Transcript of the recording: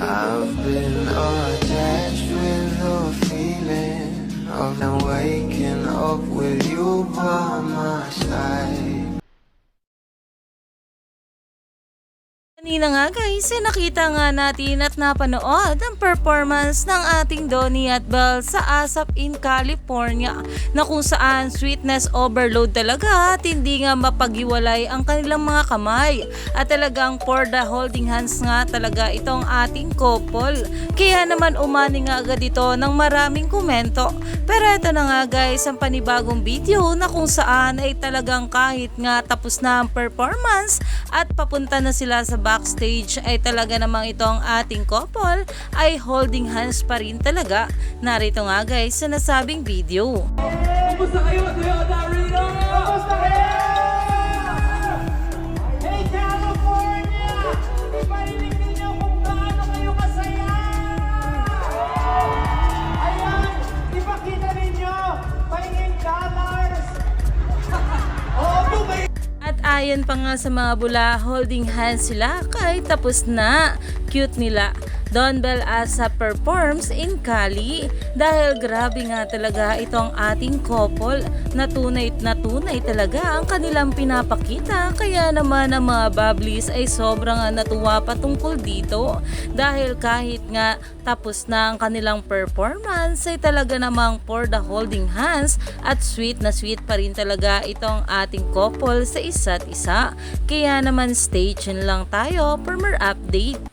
I've been attached with the feeling of now waking up with you by my side. Kanina nga guys, nakita nga natin at napanood ang performance ng ating Donnie at Belle sa ASAP in California na kung saan sweetness overload talaga at hindi nga mapaghiwalay ang kanilang mga kamay at talagang for the holding hands nga talaga itong ating couple. Kaya naman umani nga agad ito ng maraming komento. Pero ito na nga guys ang panibagong video na kung saan ay talagang kahit nga tapos na ang performance at papunta na sila sa backstage ay talaga namang itong ating couple ay holding hands pa rin talaga. Narito nga guys sa nasabing video. Kumusta kayo, Toyota Arena? Kumusta kayo? Hey California! Iparinig ninyo kung gaano kayo kasaya! Ayan, ipakita ninyo! Pahingin dollars! Oo, bumay! At ayon pa nga sa mga bula, holding hands sila kahit tapos na. Cute nila. Don Bell ASAP performs in Cali dahil grabe nga talaga itong ating couple na tunay talaga ang kanilang pinapakita. Kaya naman ang mga bubblies ay sobrang natuwa patungkol dito dahil kahit nga tapos na ang kanilang performance ay talaga namang for the holding hands at sweet na sweet pa rin talaga itong ating couple sa isa't isa. Kaya naman stay tuned lang tayo for more update.